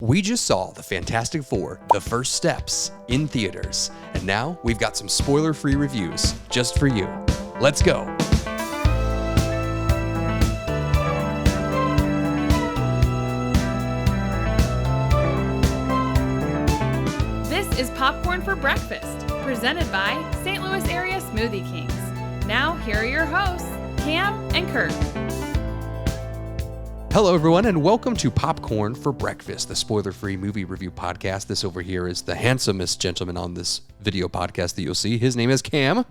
We just saw The Fantastic Four, The First Steps, in theaters, and now we've got some spoiler-free reviews just for you. Let's go. This is Popcorn for Breakfast, presented by St. Louis Area Smoothie Kings. Now, here are your hosts, Cam and Kirk. Hello, everyone, and welcome to Popcorn for Breakfast, the spoiler-free movie review podcast. This over here is the handsomest gentleman on this video podcast that you'll see. His name is Cam.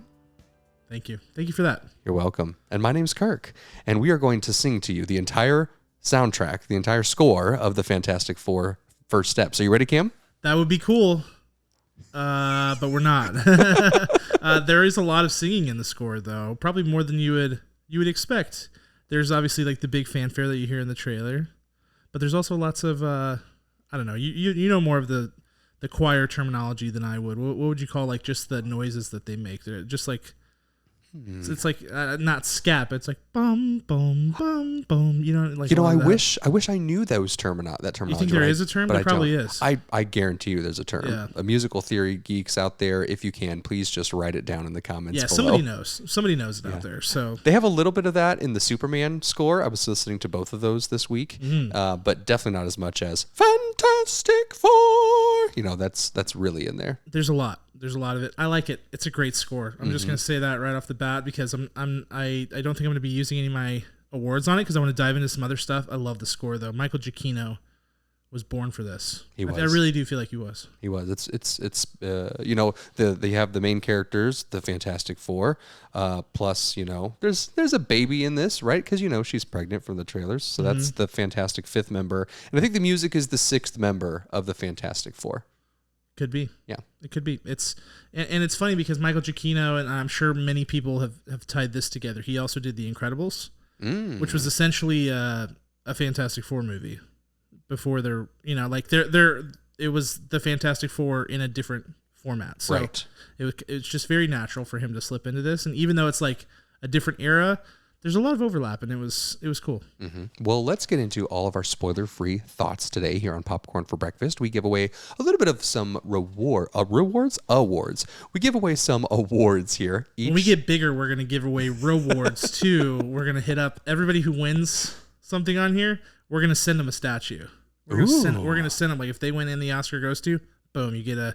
Thank you. Thank you for that. You're welcome. And my name's Kirk, and we are going to sing to you the entire soundtrack, the entire score of the Fantastic Four First Steps. Are you ready, Cam? That would be cool, but we're not. There is a lot of singing in the score, though, probably more than you would expect. There's obviously like the big fanfare that you hear in the trailer, but there's also lots of I don't know. You know more of the choir terminology than I would. What would you call like just the noises that they make? They're just like it's like not scat, but it's like bum bum bum bum. You know, like I wish I knew that terminology. You think there is a term? There probably is. I guarantee you there's a term. Yeah. A musical theory geeks out there, if you can, please just write it down in the comments. Yeah, below. Somebody knows it out there. So they have a little bit of that in the Superman score. I was listening to both of those this week, but definitely not as much as Fantastic Four. You know, that's really in there. There's a lot of it. I like it. It's a great score. I'm just gonna say that right off the bat because I don't think I'm gonna be using any of my awards on it because I want to dive into some other stuff. I love the score though. Michael Giacchino was born for this. He was. I really do feel like he was. He was. It's they have the main characters, the Fantastic Four, plus there's a baby in this, right? Because she's pregnant from the trailers, so that's the Fantastic Fifth member, and I think the music is the sixth member of the Fantastic Four. Could be. Yeah. It could be. It's funny because Michael Giacchino, and I'm sure many people have tied this together. He also did The Incredibles, which was essentially a Fantastic Four movie before it was the Fantastic Four in a different format. So right. It's just very natural for him to slip into this. And even though it's like a different era, there's a lot of overlap, and it was cool. Mm-hmm. Well, let's get into all of our spoiler-free thoughts today here on Popcorn for Breakfast. We give away a little bit of some awards. We give away some awards here. When we get bigger, we're going to give away rewards, too. We're going to hit up everybody who wins something on here. We're going to send them a statue. We're going to send them, like, if they win and the Oscar goes to, boom, you get a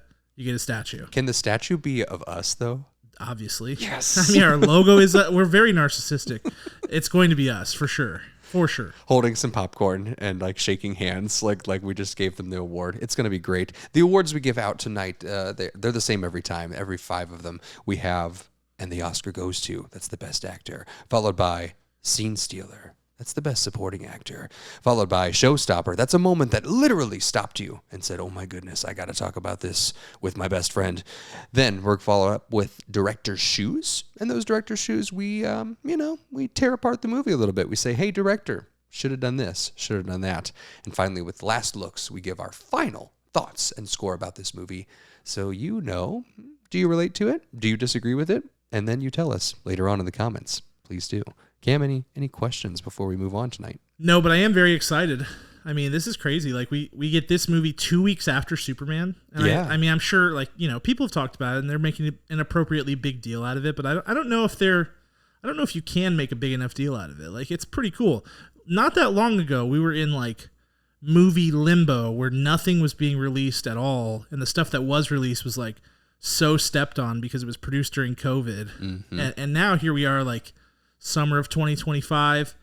statue. Can the statue be of us, though? Obviously. Yes. I mean, our logo is, we're very narcissistic. It's going to be us, for sure. For sure. Holding some popcorn and like shaking hands like we just gave them the award. It's going to be great. The awards we give out tonight, they're the same every time. Every 5 of them we have, and the Oscar goes to, that's the best actor, followed by Scene Stealer. That's the best supporting actor. Followed by Showstopper. That's a moment that literally stopped you and said, oh my goodness, I got to talk about this with my best friend. Then we're followed up with Director's Shoes. And those Director's Shoes, we tear apart the movie a little bit. We say, hey, director, should have done this, should have done that. And finally, with Last Looks, we give our final thoughts and score about this movie. So do you relate to it? Do you disagree with it? And then you tell us later on in the comments. Please do. Cam, any questions before we move on tonight? No, but I am very excited. I mean, this is crazy. Like we get this movie 2 weeks after Superman. And yeah. I mean, I'm sure people have talked about it and they're making an appropriately big deal out of it, but I don't know if you can make a big enough deal out of it. Like, it's pretty cool. Not that long ago, we were in like movie limbo where nothing was being released at all. And the stuff that was released was like so stepped on because it was produced during COVID. Mm-hmm. And now here we are, like, summer of 2025,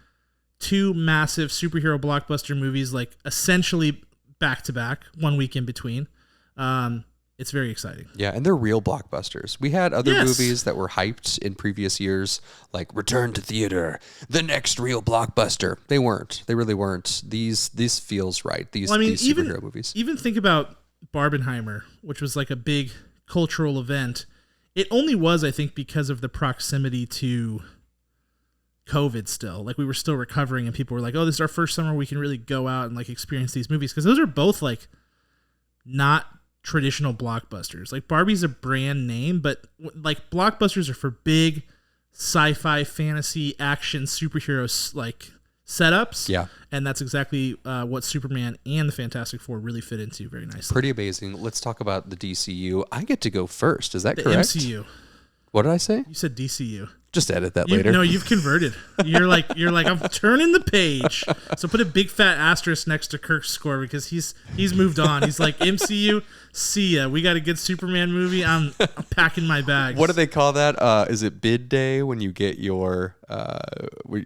2 massive superhero blockbuster movies, like essentially back to back, 1 week in between. It's very exciting. Yeah, and they're real blockbusters. We had other movies that were hyped in previous years, like Return to Theater, the next real blockbuster. They weren't. They really weren't. This feels right. These superhero movies. Even think about Barbenheimer, which was like a big cultural event. It only was, I think, because of the proximity to COVID still. Like, we were still recovering and people were like, oh, this is our first summer we can really go out and like experience these movies, because those are both like not traditional blockbusters. Like, Barbie's a brand name, but like blockbusters are for big sci-fi, fantasy, action, superheroes, like setups. Yeah. And that's exactly what Superman and the Fantastic Four really fit into very nicely. Pretty amazing. Let's talk about the DCU. I get to go first. Is that The correct? MCU. What did I say? You said DCU. Just edit that later. No, you've converted. You're like I'm turning the page. So put a big fat asterisk next to Kirk's score because he's moved on. He's like, MCU, see ya. We got a good Superman movie. I'm packing my bags. What do they call that? Is it bid day when you get your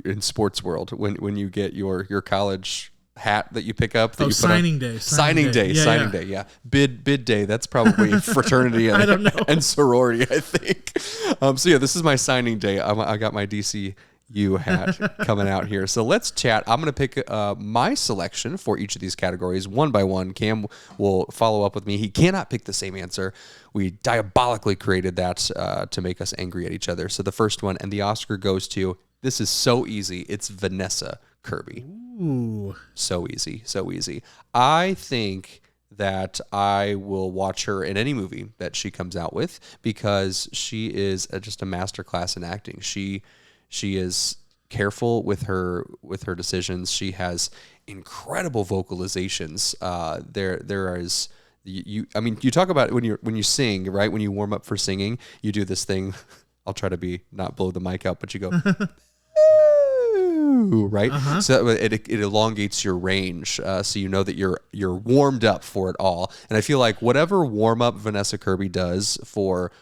in sports world when you get your college hat that you pick up? That you put signing on? day. Signing day. Yeah. Bid day. That's probably fraternity and, I don't know. and sorority, I think. So yeah, this is my signing day. I got my DCU hat coming out here. So let's chat. I'm going to pick my selection for each of these categories one by one. Cam will follow up with me. He cannot pick the same answer. We diabolically created that to make us angry at each other. So the first one, and the Oscar goes to, this is so easy. It's Vanessa Kirby. Ooh. So easy. I think that I will watch her in any movie that she comes out with because she is just a masterclass in acting. She is careful with her decisions. She has incredible vocalizations. There is you talk about when you sing, right? When you warm up for singing, you do this thing. I'll try to not blow the mic out, but you go right? Uh-huh. So it elongates your range, so you know that you're warmed up for it all. And I feel like whatever warm up Vanessa Kirby does for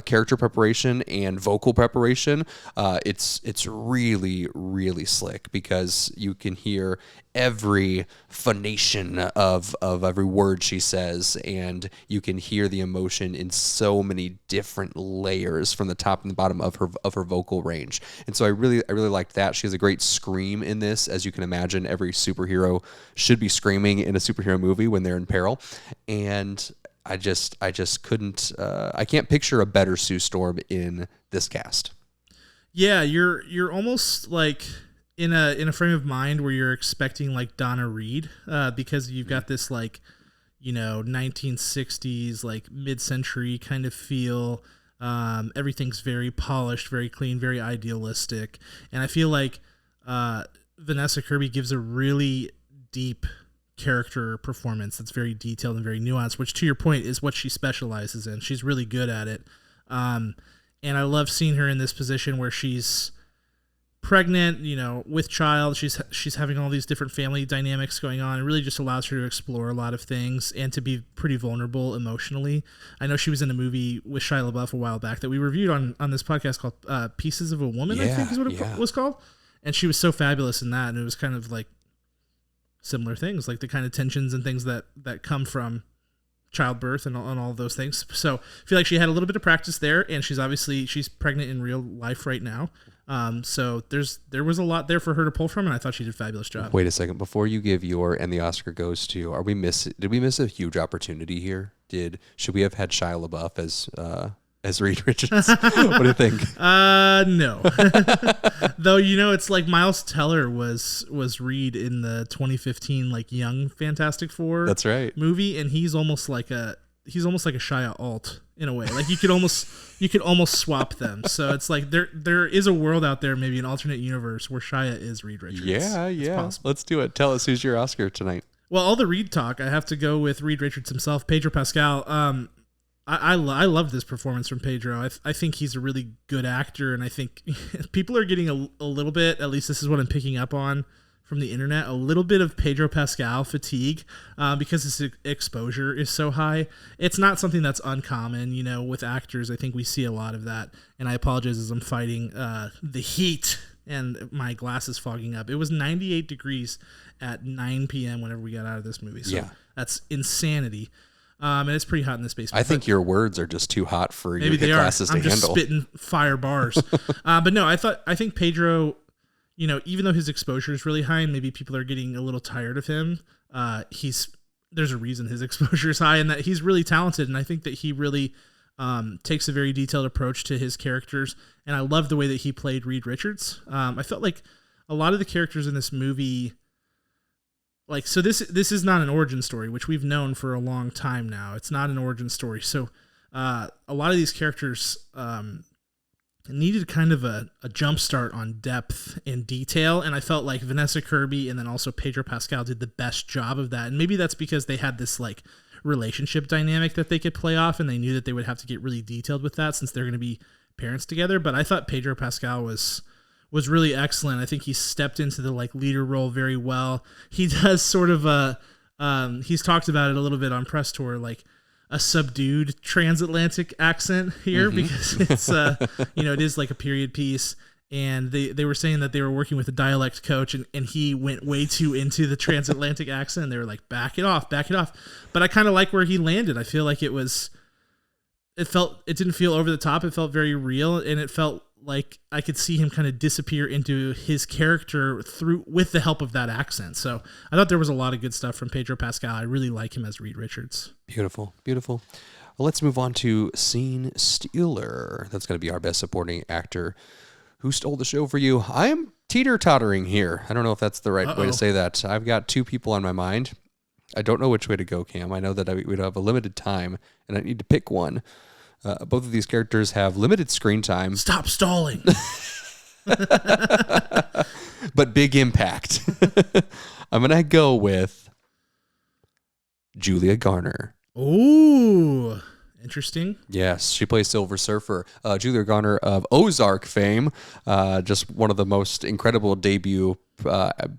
character preparation and vocal preparation, it's really, really slick because you can hear every phonation of every word she says, and you can hear the emotion in so many different layers from the top and the bottom of her vocal range. And so I really liked that. She has a great scream in this. As you can imagine, every superhero should be screaming in a superhero movie when they're in peril. And I just couldn't. I can't picture a better Sue Storm in this cast. Yeah, you're almost like in a frame of mind where you're expecting like Donna Reed, because you've got this like, 1960s like mid-century kind of feel. Everything's very polished, very clean, very idealistic, and I feel like Vanessa Kirby gives a really deep character performance that's very detailed and very nuanced, which to your point is what she specializes in. She's really good at it. And I love seeing her in this position where she's pregnant, with child. She's having all these different family dynamics going on. It really just allows her to explore a lot of things and to be pretty vulnerable emotionally. I know she was in a movie with Shia LaBeouf a while back that we reviewed on this podcast called Pieces of a Woman, I think is what it was called. And she was so fabulous in that. And it was kind of like similar things, like the kind of tensions and things that come from childbirth and all of those things. So I feel like she had a little bit of practice there, and she's pregnant in real life right now. So there was a lot there for her to pull from, and I thought she did a fabulous job. Wait a second, before you give and the Oscar goes to, did we miss a huge opportunity here? Should we have had Shia LaBeouf as Reed Richards? What do you think? No. Though, it's like Miles Teller was Reed in the 2015 like young Fantastic Four. That's right. Movie, and he's almost like a Shia alt in a way. Like you could almost swap them. So it's like there is a world out there, maybe an alternate universe where Shia is Reed Richards. Yeah. Let's do it. Tell us who's your Oscar tonight. Well, all the Reed talk, I have to go with Reed Richards himself, Pedro Pascal. I love this performance from Pedro. I think he's a really good actor, and I think people are getting a little bit, at least this is what I'm picking up on from the internet, a little bit of Pedro Pascal fatigue because his exposure is so high. It's not something that's uncommon, with actors. I think we see a lot of that, and I apologize as I'm fighting the heat and my glass is fogging up. It was 98 degrees at 9 p.m. whenever we got out of this movie, so that's insanity. And it's pretty hot in this basement. I think your words are just too hot for your glasses to handle. I'm just handle. spitting fire bars. But no, I think Pedro, even though his exposure is really high and maybe people are getting a little tired of him, there's a reason his exposure is high and that he's really talented. And I think that he really takes a very detailed approach to his characters. And I love the way that he played Reed Richards. I felt like a lot of the characters in this movie, so this is not an origin story, which we've known for a long time now. It's not an origin story. So a lot of these characters it needed kind of a jump start on depth and detail, and I felt like Vanessa Kirby and then also Pedro Pascal did the best job of that. And maybe that's because they had this like relationship dynamic that they could play off, and they knew that they would have to get really detailed with that since they're going to be parents together. But I thought Pedro Pascal was really excellent. I think he stepped into the like leader role very well. He does sort of he's talked about it a little bit on press tour, like a subdued transatlantic accent here, because it's it is like a period piece, and they were saying that they were working with a dialect coach, and he went way too into the transatlantic accent, and they were like, back it off. But I kind of like where he landed. I feel like it didn't feel over the top. It felt very real, and it felt like I could see him kind of disappear into his character with the help of that accent. So I thought there was a lot of good stuff from Pedro Pascal. I really like him as Reed Richards. Beautiful. Well, let's move on to Scene Stealer. That's going to be our best supporting actor. Who stole the show for you? I am teeter-tottering here. I don't know if that's the right way to say that. I've got two people on my mind. I don't know which way to go, Cam. I know that we'd have a limited time, and I need to pick one. Both of these characters have limited screen time. Stop stalling. But big impact. I'm going to go with Julia Garner. Ooh, interesting. Yes, she plays Silver Surfer. Julia Garner of Ozark fame. Just one of the most incredible debut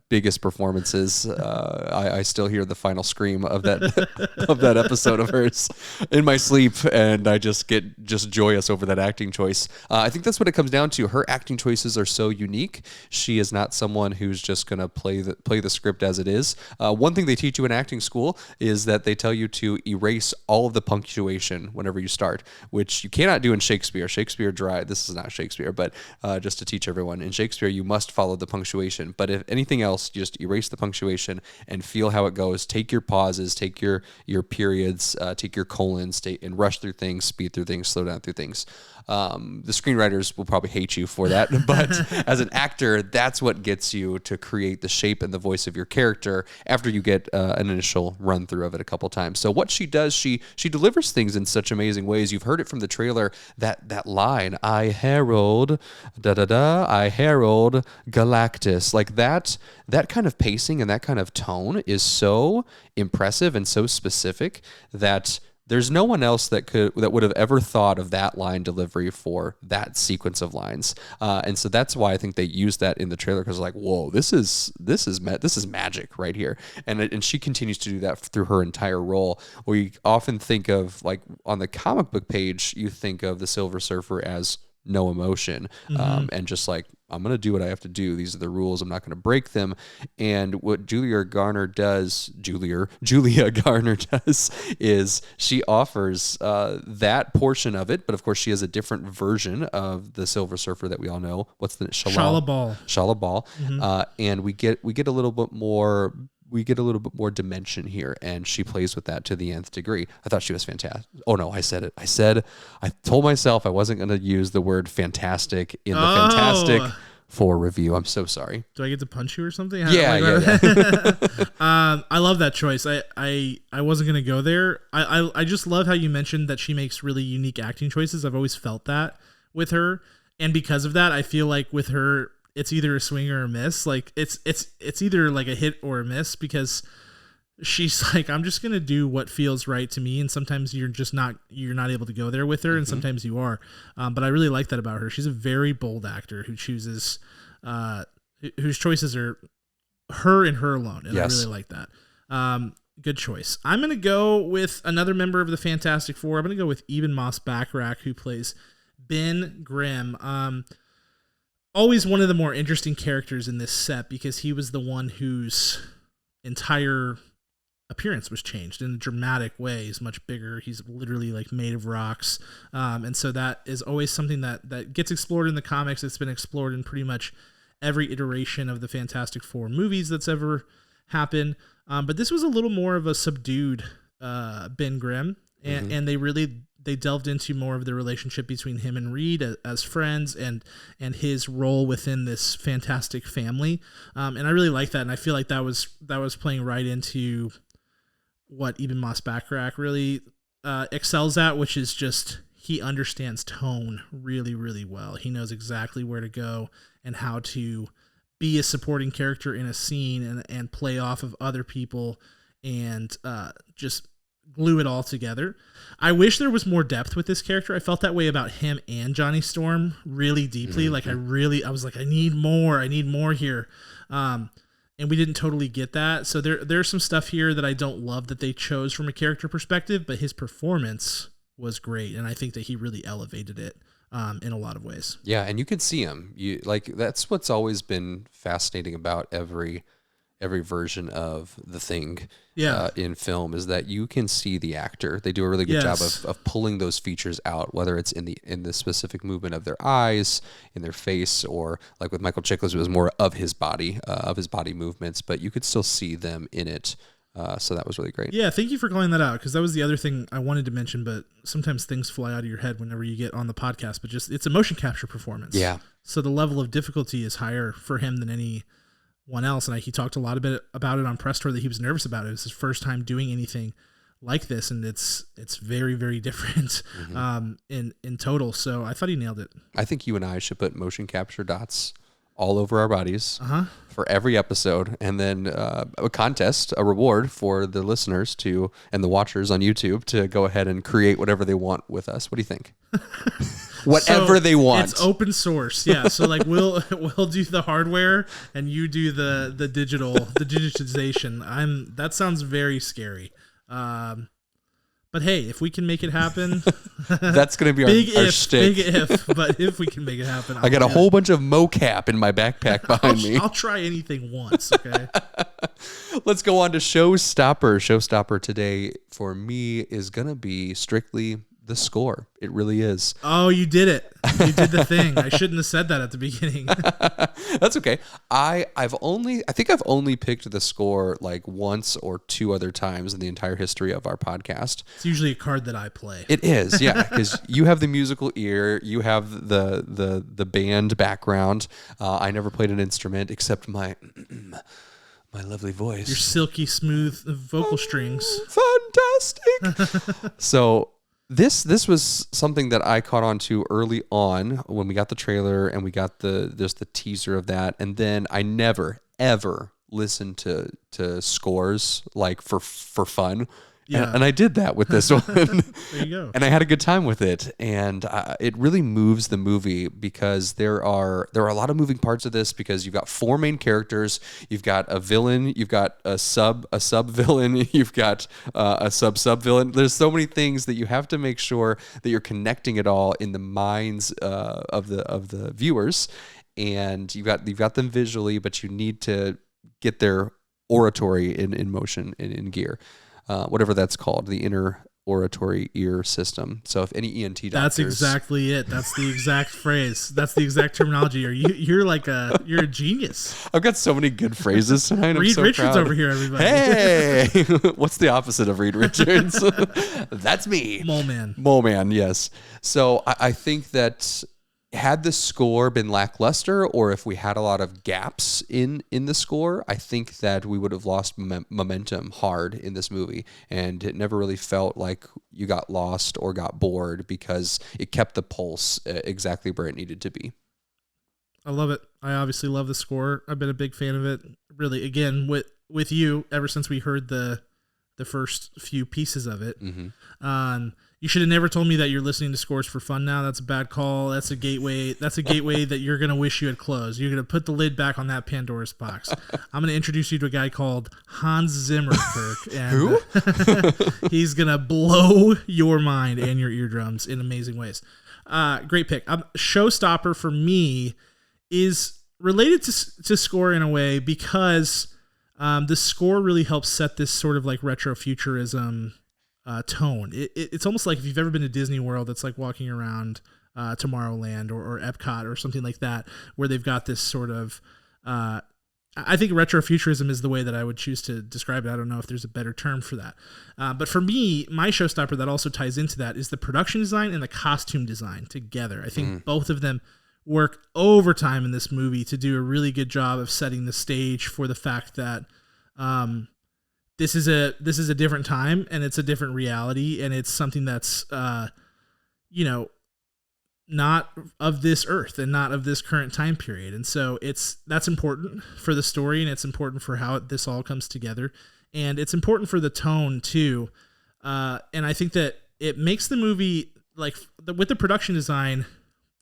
biggest performances. I still hear the final scream of that episode of hers in my sleep, and I just get joyous over that acting choice. I think that's what it comes down to. Her acting choices are so unique. She is not someone who's just going to play the script as it is. One thing they teach you in acting school is that they tell you to erase all of the punctuation whenever you start, which you cannot do in Shakespeare. This is not Shakespeare, but just to teach everyone, in Shakespeare you must follow the punctuation. But if anything else, just erase the punctuation and feel how it goes. Take your pauses, take your periods, take your colons, and rush through things, speed through things, slow down through things. The screenwriters will probably hate you for that, but as an actor, that's what gets you to create the shape and the voice of your character after you get an initial run through of it a couple times. So what she does, she delivers things in such amazing ways. You've heard it from the trailer, that line, I herald Galactus. Like that kind of pacing and that kind of tone is so impressive and so specific that there's no one else that would have ever thought of that line delivery for that sequence of lines, and so that's why I think they used that in the trailer, because like, whoa, this is magic right here, and she continues to do that through her entire role. We often think of, like, on the comic book page, you think of the Silver Surfer as no emotion, and just like, I'm going to do what I have to do. These are the rules. I'm not going to break them. And what Julia Garner does is she offers that portion of it, but of course she has a different version of the Silver Surfer that we all know. What's the Shala Bal? And we get a little bit more. We get a little bit more dimension here, and she plays with that to the nth degree. I thought she was fantastic. Oh no, I said it. I told myself I wasn't going to use the word fantastic in the Fantastic Four review. I'm so sorry. Do I get to punch you or something? Yeah. I love that choice. I wasn't going to go there. I just love how you mentioned that she makes really unique acting choices. I've always felt that with her, and because of that, I feel like with her, it's either a swing or a miss. Like it's either like a hit or a miss, because she's like, I'm just gonna do what feels right to me, and sometimes you're not able to go there with her, and sometimes you are. But I really like that about her. She's a very bold actor who chooses, whose choices are her and her alone, and yes. I really like that. Good choice. I'm gonna go with another member of the Fantastic Four. I'm gonna go with Eben Moss-Bachrach, who plays Ben Grimm. Always one of the more interesting characters in this set, because he was the one whose entire appearance was changed in a dramatic way. He's much bigger. He's literally like made of rocks. And so that is always something that gets explored in the comics. It's been explored in pretty much every iteration of the Fantastic Four movies that's ever happened. But this was a little more of a subdued Ben Grimm. And they delved into more of the relationship between him and Reed as friends, and his role within this fantastic family. And I really like that. And I feel like that was playing right into what Eben Moss-Bachrach really excels at, which is just, he understands tone really, really well. He knows exactly where to go and how to be a supporting character in a scene and play off of other people and just glue it all together. I wish there was more depth with this character. I felt that way about him and Johnny Storm really deeply. Like I was like, I need more here. And we didn't totally get that. So there's some stuff here that I don't love that they chose from a character perspective, but his performance was great. And I think that he really elevated it in a lot of ways. Yeah. And you can see him. That's what's always been fascinating about every version of the Thing in film is that you can see the actor. They do a really good job of pulling those features out, whether it's in the specific movement of their eyes, in their face, or like with Michael Chiklis, it was more of his body movements, but you could still see them in it. So that was really great. Yeah, thank you for calling that out, because that was the other thing I wanted to mention, but sometimes things fly out of your head whenever you get on the podcast, but just it's a motion capture performance. Yeah. So the level of difficulty is higher for him than anyone else, and he talked a lot about it on press tour that he was nervous about it. It was his first time doing anything like this, and it's very, very different in total. So I thought he nailed it. I think you and I should put motion capture dots all over our bodies for every episode, and then a contest, a reward for the listeners and the watchers on YouTube to go ahead and create whatever they want with us. What do you think? Whatever they want. It's open source. Yeah. So like we'll do the hardware and you do the digitization. That sounds very scary. But hey, if we can make it happen, that's going to be our shtick. Big if, but if we can make it happen, I got a whole bunch of mocap in my backpack behind me. I'll try anything once. Okay. Let's go on to Showstopper. Showstopper today for me is going to be strictly the score. It really is. Oh, you did it. You did the thing. I shouldn't have said that at the beginning. That's okay. I think I've only picked the score like once or two other times in the entire history of our podcast. It's usually a card that I play. It is, yeah, because you have the musical ear, you have the band background. I never played an instrument except my lovely voice. Your silky smooth vocal strings. Fantastic. So This was something that I caught on to early on when we got the trailer and we got the teaser of that, and then I never ever listened to scores like for fun. Yeah. And I did that with this one. There you go. And I had a good time with it. And it really moves the movie because there are a lot of moving parts of this because you've got four main characters. You've got a villain. You've got a sub villain. You've got a sub villain. There's so many things that you have to make sure that you're connecting it all in the minds of the viewers. And you've got them visually, but you need to get their oratory in motion in gear. Whatever that's called, the inner oratory ear system. So if any ENT doctors... That's exactly it. That's the exact phrase. That's the exact terminology. You're a genius. I've got so many good phrases tonight. Reed I'm so Richards proud. over here, everybody. Hey! What's the opposite of Reed Richards? That's me. Mole Man, yes. So I think that had the score been lackluster, or if we had a lot of gaps in the score, I think that we would have lost momentum hard in this movie, and it never really felt like you got lost or got bored because it kept the pulse exactly where it needed to be. I love it. I obviously love the score. I've been a big fan of it. Really, again, with you ever since we heard the first few pieces of it. Mm-hmm. You should have never told me that you're listening to scores for fun now. That's a bad call. That's a gateway that you're going to wish you had closed. You're going to put the lid back on that Pandora's box. I'm going to introduce you to a guy called Hans Zimmer, Kirk. And, who? He's going to blow your mind and your eardrums in amazing ways. Great pick. Showstopper for me is related to score in a way because the score really helps set this sort of like retro-futurism tone. It's almost like if you've ever been to Disney World, it's like walking around Tomorrowland or Epcot or something like that, where they've got this sort of I think retrofuturism is the way that I would choose to describe it. I don't know if there's a better term for that. But for me, my showstopper that also ties into that is the production design and the costume design together. I think both of them work overtime in this movie to do a really good job of setting the stage for the fact that this is a different time and it's a different reality, and it's something that's not of this earth and not of this current time period. And so that's important for the story, and it's important for how this all comes together. And it's important for the tone too. And I think that it makes the movie, like with the production design,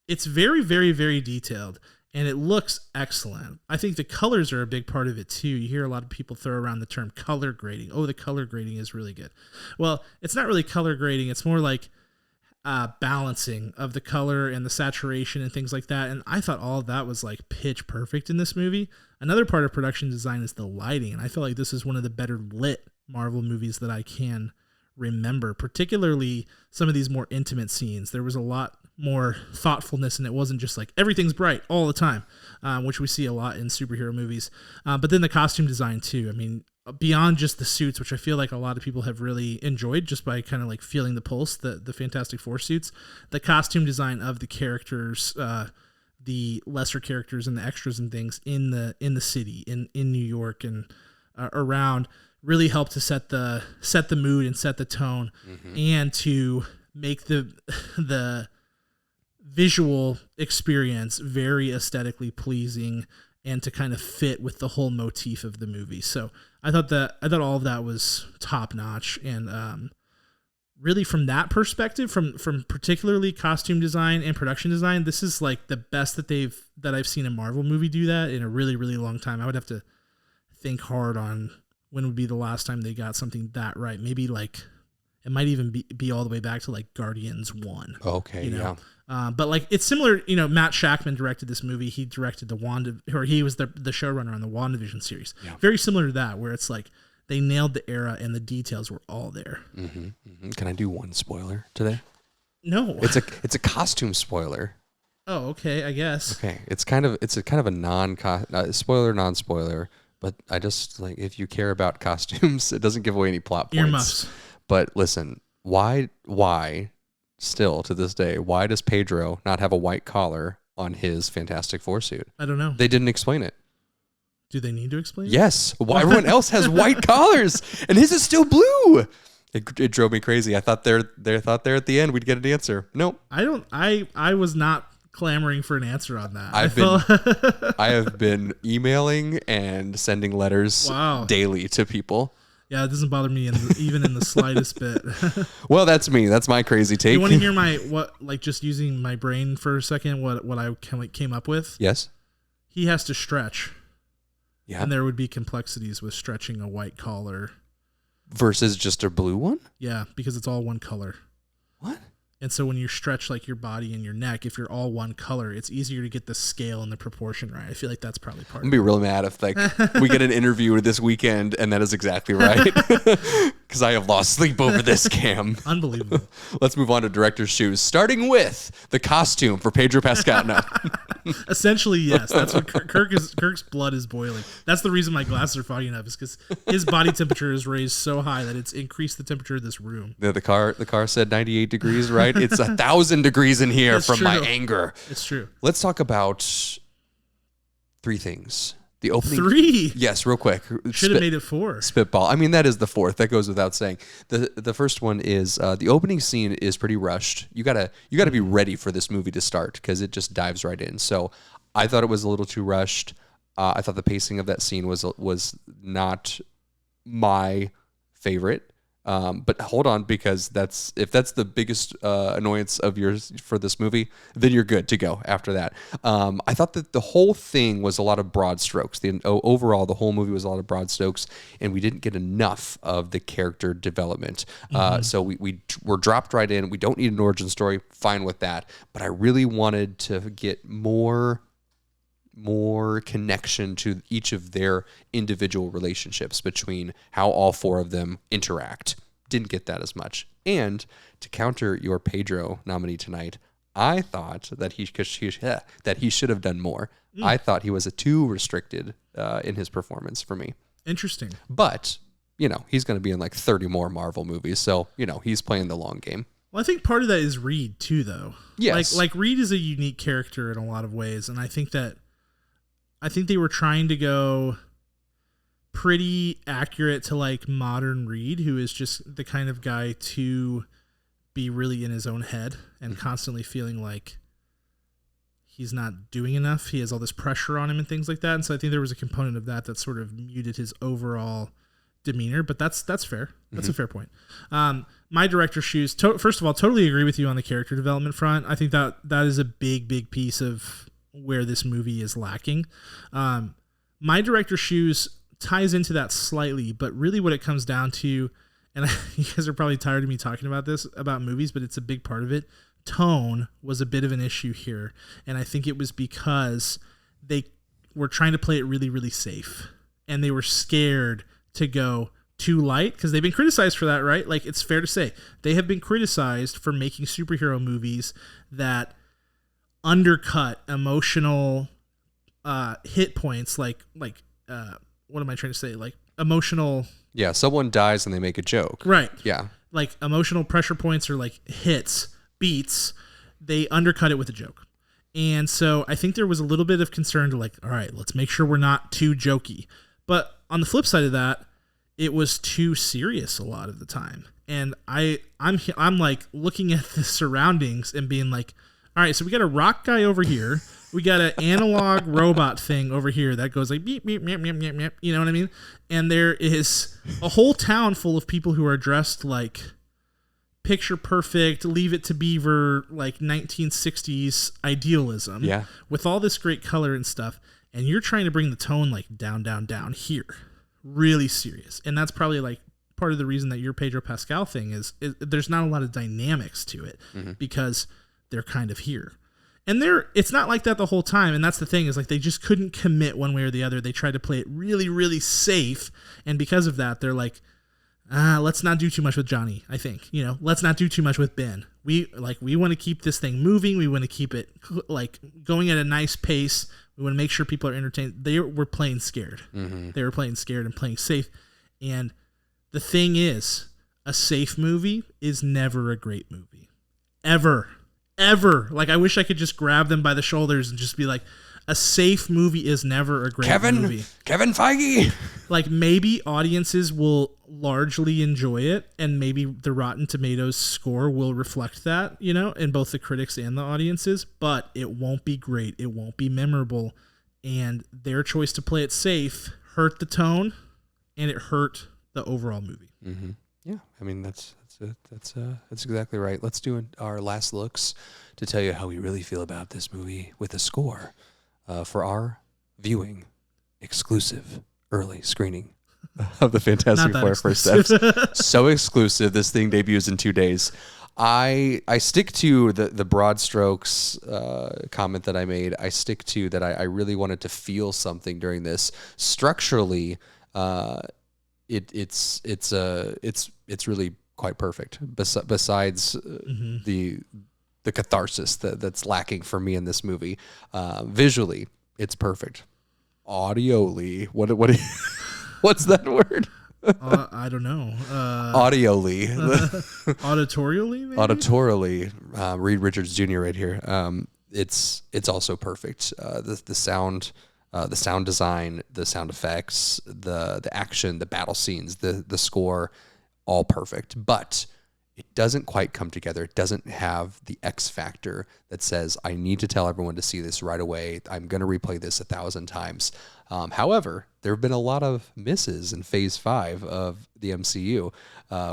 it's very, very, very detailed, and it looks excellent. I think the colors are a big part of it too. You hear a lot of people throw around the term color grading. Oh, the color grading is really good. Well, it's not really color grading. It's more like balancing of the color and the saturation and things like that. And I thought all of that was like pitch perfect in this movie. Another part of production design is the lighting. And I feel like this is one of the better lit Marvel movies that I can remember, particularly some of these more intimate scenes. There was a lot more thoughtfulness, and it wasn't just like everything's bright all the time, which we see a lot in superhero movies. But then the costume design too. I mean, beyond just the suits, which I feel like a lot of people have really enjoyed just by kind of like feeling the pulse, the Fantastic Four suits, the costume design of the characters, the lesser characters and the extras and things in the city, in New York and around, really helped to set the mood and set the tone, and to make the visual experience very aesthetically pleasing and to kind of fit with the whole motif of the movie. So I thought all of that was top notch. And really from that perspective, from particularly costume design and production design, this is like the best that I've seen a Marvel movie do that in a really, really long time. I would have to think hard on when would be the last time they got something that right. Maybe like it might even be all the way back to like Guardians 1. Okay, yeah. But like it's similar, Matt Shakman directed this movie. He directed he was the showrunner on the Wandavision series. Yeah. Very similar to that, where it's like they nailed the era and the details were all there. Can I do one spoiler today? No. It's a costume spoiler. Oh, okay, I guess. Okay, it's kind of a spoiler, non-spoiler, but I just like, if you care about costumes, it doesn't give away any plot points. Earmuffs. But listen, why still to this day, why does Pedro not have a white collar on his Fantastic Four suit? I don't know. They didn't explain it. Do they need to explain it? Yes. Why everyone else has white collars and his is still blue? It drove me crazy. I thought there at the end we'd get an answer. Nope. I was not clamoring for an answer on that. I have been emailing and sending letters daily to people. Yeah, it doesn't bother me even in the slightest bit. Well, that's me. That's my crazy take. You want to hear just using my brain for a second, what I came up with? Yes. He has to stretch. Yeah. And there would be complexities with stretching a white collar. Versus just a blue one? Yeah, because it's all one color. What? And so when you stretch like your body and your neck, if you're all one color, it's easier to get the scale and the proportion right. I feel like that's probably part I'm going to be real mad if like we get an interview this weekend and that is exactly right. Because I have lost sleep over this, Cam. Unbelievable. Let's move on to director's shoes, starting with the costume for Pedro Pascal. No. Essentially, yes. That's what Kirk's blood is boiling. That's the reason my glasses are fogging up, is because his body temperature is raised so high that it's increased the temperature of this room. The car said 98 degrees, right? It's 1,000 degrees in here from my anger. It's true. Let's talk about 3 things. The opening 3? Yes, real quick. Should have made it 4. Spitball. I mean, that is the 4th. That goes without saying. The first one is the opening scene is pretty rushed. You gotta be ready for this movie to start because it just dives right in. So I thought it was a little too rushed. I thought the pacing of that scene was not my favorite. But hold on, because if that's the biggest annoyance of yours for this movie, then you're good to go after that. I thought that the whole thing was a lot of broad strokes. Overall, the whole movie was a lot of broad strokes, and we didn't get enough of the character development. So we were dropped right in. We don't need an origin story. Fine with that. But I really wanted to get more connection to each of their individual relationships between how all 4 of them interact. Didn't get that as much. And to counter your Pedro nominee tonight, I thought that he should have done more. I thought he was too restricted in his performance for me. Interesting. But, he's going to be in like 30 more Marvel movies. So, he's playing the long game. Well, I think part of that is Reed too, though. Yes. Like Reed is a unique character in a lot of ways. And I think they were trying to go pretty accurate to like modern Reed, who is just the kind of guy to be really in his own head and constantly feeling like he's not doing enough. He has all this pressure on him and things like that. And so I think there was a component of that sort of muted his overall demeanor, but that's fair. That's a fair point. My director's shoes, first of all, totally agree with you on the character development front. I think that is a big piece of where this movie is lacking. My director's shoes ties into that slightly, but really what it comes down to, and you guys are probably tired of me talking about this, about movies, but it's a big part of it. Tone was a bit of an issue here, and I think it was because they were trying to play it really, really safe, and they were scared to go too light because they've been criticized for that, right? Like, it's fair to say they have been criticized for making superhero movies that undercut emotional hit points, like what am I trying to say? Like emotional. Yeah, someone dies and they make a joke. Right. Yeah. Like emotional pressure points or like hits, beats, they undercut it with a joke. And so I think there was a little bit of concern to like, all right, let's make sure we're not too jokey. But on the flip side of that, it was too serious a lot of the time. And I'm like looking at the surroundings and being like, all right, so we got a rock guy over here. We got an analog robot thing over here that goes like beep, beep, beep, beep, beep, beep. You know what I mean? And there is a whole town full of people who are dressed like picture perfect, Leave It to Beaver, like 1960s idealism. Yeah. With all this great color and stuff. And you're trying to bring the tone like down here. Really serious. And that's probably like part of the reason that your Pedro Pascal thing is there's not a lot of dynamics to it because they're kind of here. And it's not like that the whole time. And that's the thing is like they just couldn't commit one way or the other. They tried to play it really, really safe. And because of that, they're like, let's not do too much with Johnny, I think. You know, let's not do too much with Ben. We want to keep this thing moving. We want to keep it like going at a nice pace. We want to make sure people are entertained. They were playing scared. They were playing scared and playing safe. And the thing is, a safe movie is never a great movie. Ever. Like, I wish I could just grab them by the shoulders and just be like, a safe movie is never a great movie. Kevin Feige. Like, maybe audiences will largely enjoy it, and maybe the Rotten Tomatoes score will reflect that, you know, in both the critics and the audiences, but it won't be great. It won't be memorable. And their choice to play it safe hurt the tone, and it hurt the overall movie. Yeah, I mean, that's exactly right. Let's do our last looks to tell you how we really feel about this movie with a score for our viewing exclusive early screening of the Fantastic Four First Steps. So exclusive. This thing debuts in 2 days. I stick to the broad strokes comment that I made. I stick to that. I really wanted to feel something during this. Structurally, it's really quite perfect. Besides the catharsis that's lacking for me in this movie, visually it's perfect. Audioly, what's that word? I don't know. Audially, auditorially, maybe? Auditorially. Reed Richards Jr. right here. It's also perfect. The sound design, the sound effects, the action, the battle scenes, the score, all perfect. But it doesn't quite come together. It doesn't have the X factor that says, I need to tell everyone to see this right away. I'm going to replay this 1,000 times. However, there have been a lot of misses in Phase 5 of the MCU,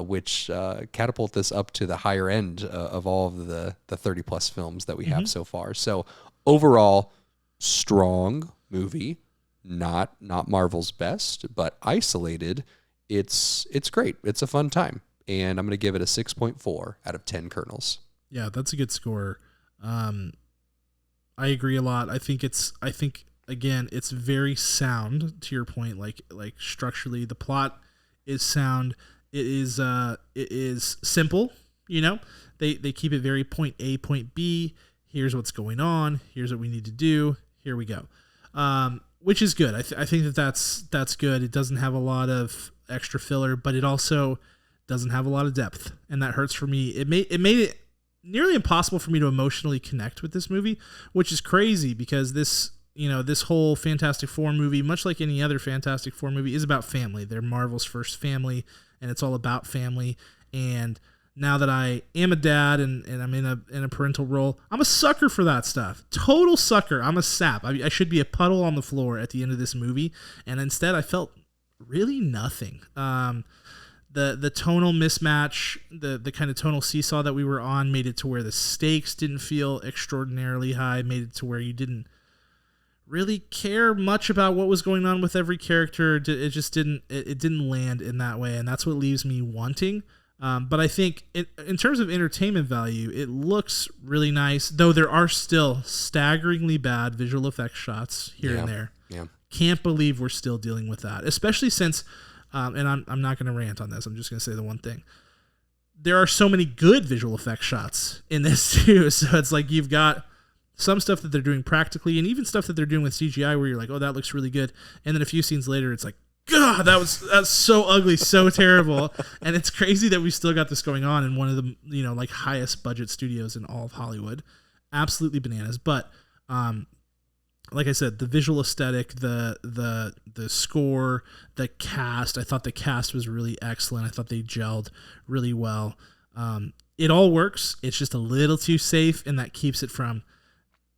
which catapult this up to the higher end of all of the 30-plus films that we have so far. So overall, strong movie, not Marvel's best, but isolated, it's great. It's a fun time. And I'm going to give it a 6.4 out of 10 kernels. Yeah, that's a good score. I agree a lot. I think again, it's very sound, to your point, like structurally the plot is sound. It is simple, you know. They keep it very point A, point B. Here's what's going on. Here's what we need to do. Here we go. Which is good. I think that's good. It doesn't have a lot of extra filler, but it also doesn't have a lot of depth, and that hurts for me. It made it nearly impossible for me to emotionally connect with this movie, which is crazy because this whole Fantastic Four movie, much like any other Fantastic Four movie, is about family. They're Marvel's first family, and it's all about family. And now that I am a dad and I'm in a parental role, I'm a sucker for that stuff. Total sucker. I'm a sap. I should be a puddle on the floor at the end of this movie, and instead I felt really nothing. The tonal mismatch, the kind of tonal seesaw that we were on made it to where the stakes didn't feel extraordinarily high, made it to where you didn't really care much about what was going on with every character. It just didn't land in that way, and that's what leaves me wanting. But I think in terms of entertainment value, it looks really nice, though there are still staggeringly bad visual effects shots here and there. Yeah. Can't believe we're still dealing with that, especially since and I'm not going to rant on this. I'm just going to say the one thing. There are so many good visual effects shots in this too. So it's like you've got some stuff that they're doing practically and even stuff that they're doing with CGI where you're like, oh, that looks really good. And then a few scenes later, it's like, God, that's so ugly, so terrible. And it's crazy that we still got this going on in one of the, like highest budget studios in all of Hollywood. Absolutely bananas. But, like I said, the visual aesthetic, the score, the cast, I thought the cast was really excellent. I thought they gelled really well. It all works. It's just a little too safe, and that keeps it from,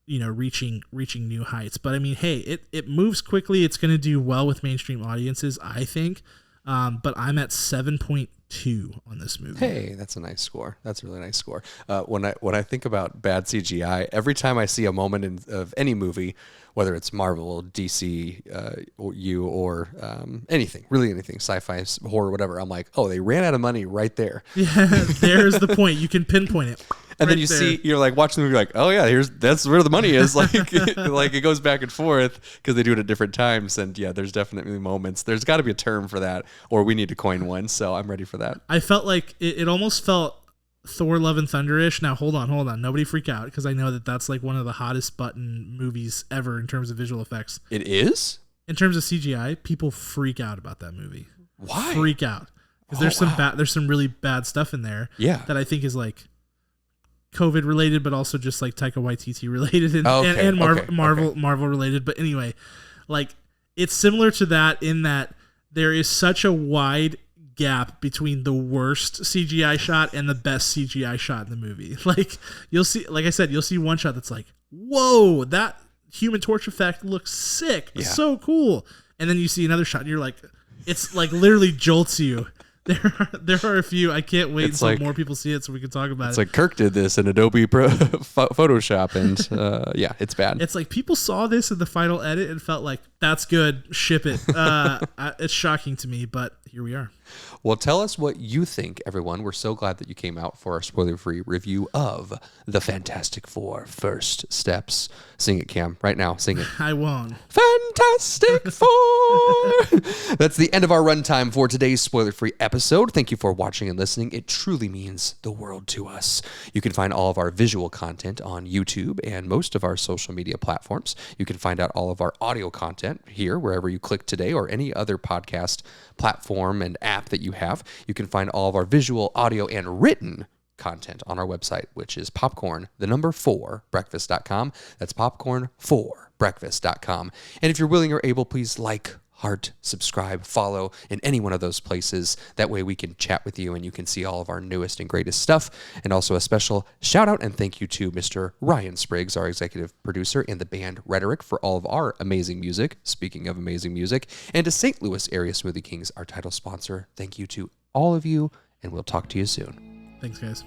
reaching new heights. But I mean, hey, it moves quickly. It's going to do well with mainstream audiences, I think. But I'm at 7.2 on this movie. Hey, that's a nice score. That's a really nice score. When I think about bad CGI, every time I see a moment of any movie, whether it's Marvel, DC, or anything, really anything, sci-fi, horror, whatever, I'm like, oh, they ran out of money right there. Yeah, there's the point. You can pinpoint it. And then you're like watching the movie, like, oh yeah, that's where the money is. Like, like it goes back and forth because they do it at different times. And yeah, there's definitely moments. There's got to be a term for that, or we need to coin one. So I'm ready for that. I felt like it almost felt Thor: Love and Thunder-ish. Now hold on, nobody freak out because I know that's like one of the hottest button movies ever in terms of visual effects. It is? In terms of CGI, people freak out about that movie. Why? Freak out because there's some really bad stuff in there. Yeah. That I think is like COVID related, but also just like Taika Waititi related and Marvel related. But anyway, like it's similar to that in that there is such a wide gap between the worst CGI shot and the best CGI shot in the movie. Like you'll see, like I said, you'll see one shot that's like, whoa, that Human Torch effect looks sick. Yeah. So cool. And then you see another shot and you're like, it's like literally jolts you. There are a few. I can't wait until more people see it so we can talk about it. It's like Kirk did this in Adobe Photoshop, and yeah, it's bad. It's like people saw this in the final edit and felt like, that's good, ship it. It's shocking to me, but here we are. Well, tell us what you think, everyone. We're so glad that you came out for our spoiler-free review of The Fantastic Four First Steps. Sing it, Cam, right now. Sing it. I won't. Fantastic Four! That's the end of our runtime for today's spoiler-free episode. Thank you for watching and listening. It truly means the world to us. You can find all of our visual content on YouTube and most of our social media platforms. You can find out all of our audio content here, wherever you click today, or any other podcast platform and app that you have. You can find all of our visual, audio, and written content on our website, which is popcorn4breakfast.com. That's popcorn4breakfast.com. And if you're willing or able, please like, heart, subscribe, follow in any one of those places. That way we can chat with you and you can see all of our newest and greatest stuff. And also a special shout out and thank you to Mr. Ryan Spriggs, our executive producer, and the band Rhetoric for all of our amazing music. Speaking of amazing music, and to St. Louis Area Smoothie Kings, our title sponsor. Thank you to all of you, and we'll talk to you soon. Thanks, guys.